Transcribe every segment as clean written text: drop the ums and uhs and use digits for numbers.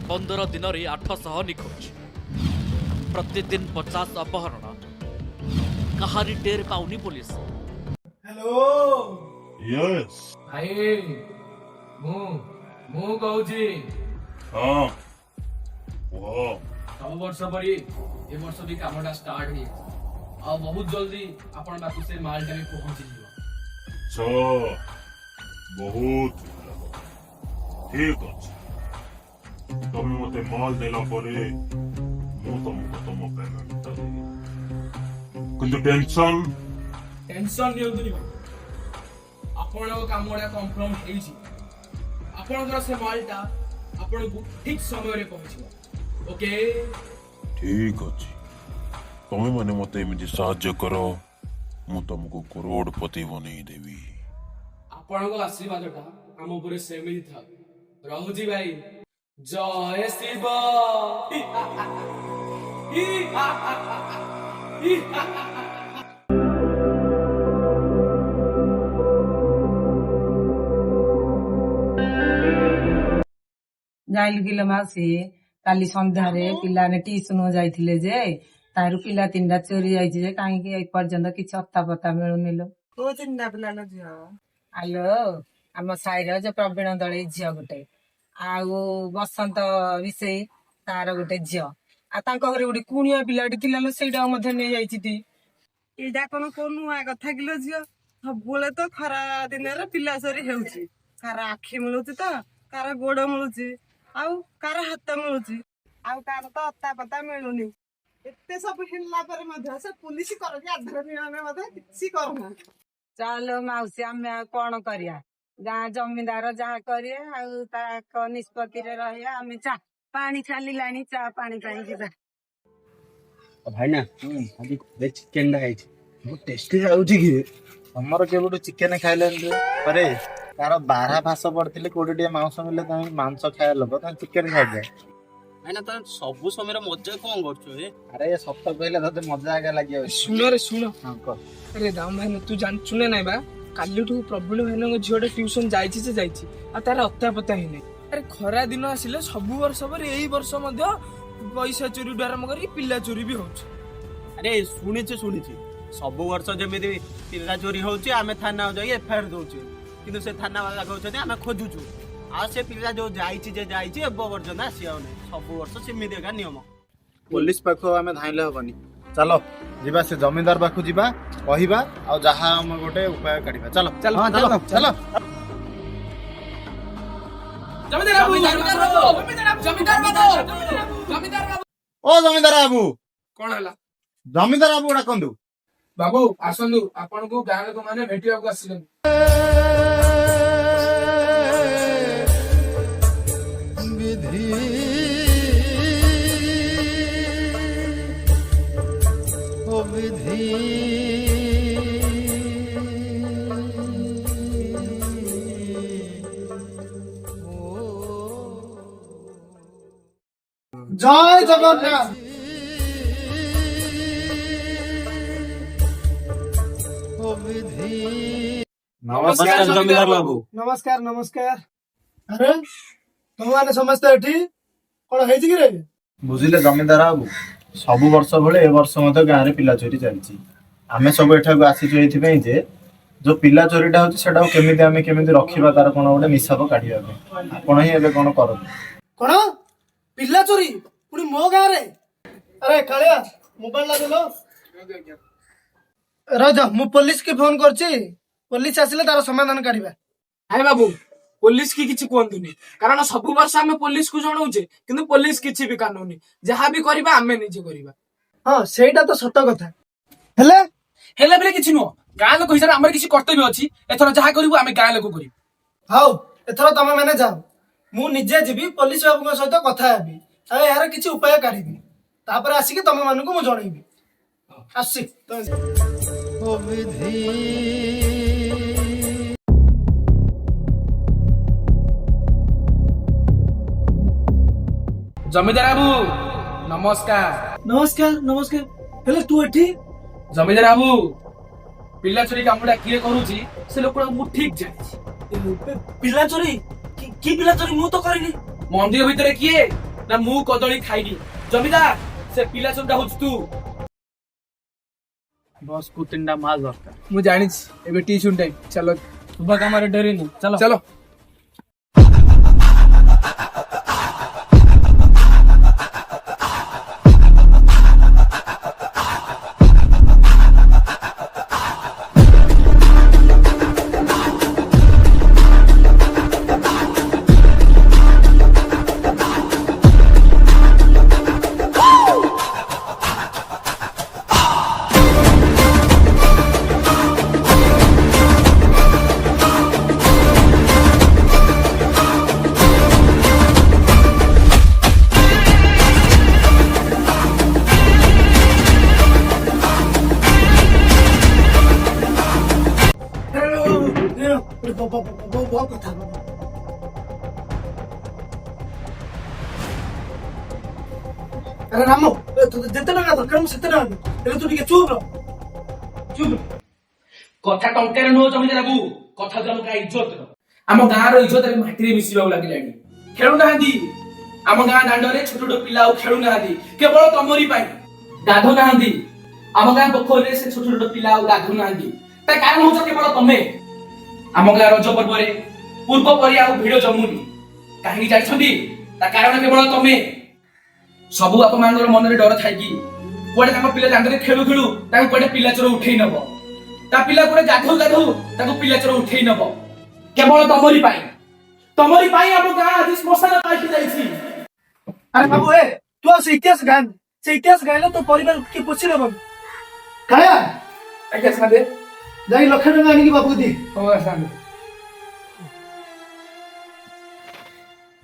15 दिन 800 निखोज प्रतिदिन 50 अपहरण कहारी टेर पाउनी पुलिस। हेलो यस भाई मु कहूची हाँ वाह सब वर्ष परी ए वर्ष भी कामटा स्टार्ट हे आ बहुत जल्दी आपण बाकु से मालटा भी पहुंची जिवो। अच्छा बहुत ठीक अच्छे तमें मते माल देला परे मु तुमको तुम पेमेंट देबी किंतु टेंशन नियंतुनी भाई आपण कामटा कंफर्म हेची आपण से मालटा आपण को ठीक समय रे पहुंचीबो। ओके ठीक अच्छे तमें माने मते एमिति साहाय्य करो मु तुमको करोड़पति बनेई देबी। आपण को आशीर्वादटा हम ऊपर सेमिति था रहूजी भाई। जय शिव जाइल गिल मासी काली संध्यारे पिलाने ट्यूशन जाइथिले जे तारु पिला तीनटा चोरी जाइछि जे काहेकि ए पर्यंत किछि अत्ता पत्ता मिलुनि लो। को तीनटा पिला न झियो आलो आम साइर जे प्रवीण दळे झियो गोटे आउ बसंत विषय तार गोटे झियो आ तांको घरे गोटे कुणिया पिलाटी थिला लो सेटा मध्ये नै जाइछि ती। एटा कोन को नुआ कथा किलो झियो सबुले तो खरा दिन रे पिला चोरी हेउची कार आखी मिलुची तो कार गोड़ मिलुची आउ कार हाथ मिलुची आउ कार तो अत्ता पता मिलुनी एते सब हिल्ला पर मध्ये से पुलिस कर के आधार नियमे मध्ये किछि करना। चलो माउसी आमे कोन करिया गाँ जमींदार जहाँ करिए आउ ताको निष्पत्ति रे रहिया आमे चा पानी खाली लानी चा पानी पानी जिबा। भाई ना आज चिकेन टा खाई बहुत टेस्टी लाଗୁଛି कि हमर केबोट चिकेन खाइले अरे तार 12 भाष पड़थिले कोडी टे मांस मिले त मांस खाय लोक त चिकेन खाइ जाय भाई ना त सब समय मजा कोन करछो हे। अरे सप्त कहले तते मजा आगे लागियो सुन रे सुन हां को अरे दाम भाई तू जान चुने नै बा कालीठू प्रवीण भाई झियोटे ट्यूशन जाइछि से जाइछि आ तार अत्ता पता ही नै। अरे खरा दिन आसिले सब वर्ष पर एई वर्ष मध्ये पैसा चोरी आरंभ करी पिल्ला चोरी भी होछ। अरे शुणिचे सब वर्ष जमी पिला चोरी होची आमे थाना जाई एफआईआर दोछु किंतु से थाना वाला कहउछथि आमे खोजुछु आ से पिला जो जाइछि जे जाइछि ए वर्जन आसियाउ नै सब वर्ष सेमि देगा नियम। पुलिस पाखो आमे धाइले हबनी चलो जीवा से जमींदार पाखो जीवा कहिबा आ जहा हम गोटे उपाय काढिबा चलो चलो हां चलो चलो ओ जमींदार बाबू कोन हला जमींदार बाबू डाकंदु बाबू आसंदु आपन को गाँ लोक माने भेटिया को आसिलन। जय जगन्नाथ नमस्कार जमींदार बाबू नमस्कार नमस्कार। अरे तुम माने समस्त एठी कोन हेछि कि रे बुझिले जमींदार बाबू सब वर्ष भले ए वर्ष मते गाँ रे पिला चोरी चलछि आमे सब एठा को आसी जोइथि पई जे जो पिला चोरीटा होछि सेटा केमिति रखिबा तार कोन ओडे निसाब काढिबा पे आपण ही एबे कोन करो कोन पिल्ला चोरी पुनी मो गाँ रे। अरे कालिया मोबाइल ला देलो राजा मु पुलिस के फोन करछि पुलिस आसिले तार समाधान काढिबा। हाय बाबू पुलिस की किछि कोंतुनी कारण सब वर्ष हम पुलिस को जणाउछे किंतु पुलिस किछि भी कानूनी जहा भी करबा हमें निजे करबा। हां सेटा तो सत्य कथा हेले हेले बेले किछि नो गाँ लोक हिसाब हमर किछि कर्तव्य अछि एथरा जहा करबो हमें गाँ लोक करी। हाउ एथरा तमे माने जाओ मु निजे जीबी पुलिस बाबू सहित कथा हेबी आ यार किछि उपाय काढिबी तापर आसी के तमे मानकु मु जणाइबी आसी ओ विधि जमीदार बाबू नमस्कार। नमस्कार नमस्कार हेले तू एठी जमीदार बाबू पिल्ला चोरी कामडा किए करूची से लोक मु ठीक जाय पिला चोरी की पिला चोरी मु तो करिनी मंदिर भितरे किए ନା ମୁଁ କଦଳୀ ଖାଇନି। ଜମିଦାର ସେ ପିଲା ସବୁଟା ହଉଛି ତୁ। ବସ୍ କୁ 3ଟା ମାଲ ଦରକାର। ମୁଁ ଜାଣିଛି ଏବେ ଟିଉସନ ଟାଇମ୍। ଚାଲ ଶୁଭ କାମରେ ଡରିନି। ଚାଲ ଚାଲ। ଆରେ ରାମ ଯେତେ ଟଙ୍କା ଦରକାର ମୁଁ ସେତେ ଟଙ୍କା ଦେବି। ହେଲେ ତୁ ଟିକେ ଚୁପ୍ ରହ। କଥା ଟଙ୍କାରେ ନୁହଁ ଜମିଦାର ବାବୁ, କଥା ହଉଛି ଆମ ଗାଁ ଇଜ୍ଜତର। ଆମ ଗାଁର ଇଜ୍ଜତ ଏବେ ମାଟିରେ ମିଶିବାକୁ ଲାଗିଲାଣି। ଖେଳୁନାହାନ୍ତି ଆମ ଗାଁ ଦାଣ୍ଡରେ ଛୋଟ ଛୋଟ ପିଲା ଆଉ ଖେଳୁନାହାନ୍ତି କେବଳ ତମରି ପାଇଁ। ଗାଧୁନାହାନ୍ତି ଆମ ଗାଁ ପୋଖରୀରେ ସେ ଛୋଟ ଛୋଟ ପିଲା ଆଉ ଗାଧୁନାହାନ୍ତି। ତା କାରଣ ହଉଛ କେବଳ ତମେ। ଆମ ଗାଁ ରଜ ପର୍ବରେ ପୂର୍ବ ପରି ଆଉ ଭିଡ ଜମୁନି। କାହିଁକି ଜାଣିଛନ୍ତି? ତା କାରଣ କେବଳ ତମେ। ସବୁ ବାପା ମାଙ୍କର ମନରେ ଡର ଥାଏ କି କୁଆଡେ ତାଙ୍କ ପିଲା ଦାଣ୍ଡରେ ଖେଳୁ ଖେଳୁ ତାଙ୍କୁ କୁଆଡେ ପିଲା ଚୋର ଉଠେଇ ନବ। ତା ପିଲା କୁଆଡେ ଗାଧଉ ଗାଧଉ ତାକୁ ପିଲା ଚୋର ଉଠେଇ ନବ। କେବଳ ତମରି ପାଇଁ। ତମରି ପାଇଁ ଆମ ଗାଁ ଆଜି ଶ୍ମଶାନ ପାଲଟି ଯାଇଛି। ଆରେ ବାବୁ ତୁ ଆଉ ସେ ଇତିହାସ ଗାଆନି। ସେ ଇତିହାସ ଗାଇଲେ ତୋ ପରିବାର କିଏ ପୋଷି ନେବ? କାଳିଆ ଆଜ୍ଞା ସାଙ୍ଗେ ଯାଇ 1,00,000 ଟଙ୍କା ଆଣିକି ବାବୁକୁ ଦେ। ହଉ ସାଙ୍ଗେ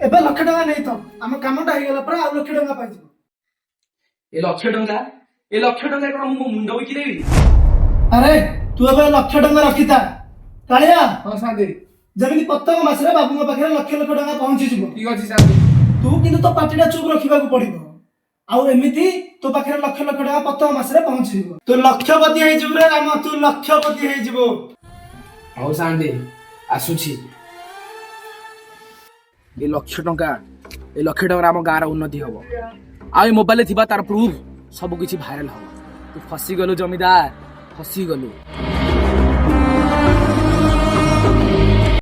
ଏବେ 1,00,000 ଟଙ୍କା ନେଇଥାଉ। ଆମ କାମଟା ହେଇଗଲା ପରେ ଆଉ 1,00,000 ଟଙ୍କା ପାଇଯିବ। ଏ 1,00,000 ଟଙ୍କା କଣ ମୁଁ ମୁଣ୍ଡ ବିକି ଦେବି? ଆରେ ତୁ ଏବେ 1,00,000 ଟଙ୍କା ରଖିଥା। କାଳିଆ ହଁ ସାଙ୍ଗେ ଯେମିତି ପ୍ରତ୍ୟେକ ମାସରେ ବାବୁଙ୍କ ପାଖରେ 1,00,000 ଟଙ୍କା ପହଞ୍ଚିଯିବ। ଠିକ ଅଛି ସାଙ୍ଗେ। ତୁ କିନ୍ତୁ ତୋ ପାଟିଟା ଚୁପ୍ ରଖିବାକୁ ପଡିବ। ଆଉ ଏମିତି ତୋ ପାଖରେ 1,00,000 ଟଙ୍କା ପ୍ରତ୍ୟେକ ମାସରେ ପହଞ୍ଚିଯିବ। ତୁ ଲକ୍ଷପତି ହେଇଯିବୁ ରେ ରାମ। ତୁ ଲକ୍ଷପତି ହେଇଯିବୁ। ହଉ ସାଙ୍ଗେ ଆସୁଛି। ଏ 1,00,000 ଟଙ୍କାରେ ଆମ ଗାଁର ଉନ୍ନତି ହବ। ଆଉ ଏ ମୋବାଇଲରେ ଥିବା ତାର ପ୍ରୁଫ୍ ସବୁ କିଛି ଭାଇରାଲ ହବ। ତୁ ଫସିଗଲୁ ଜମିଦାର, ଫସିଗଲୁ।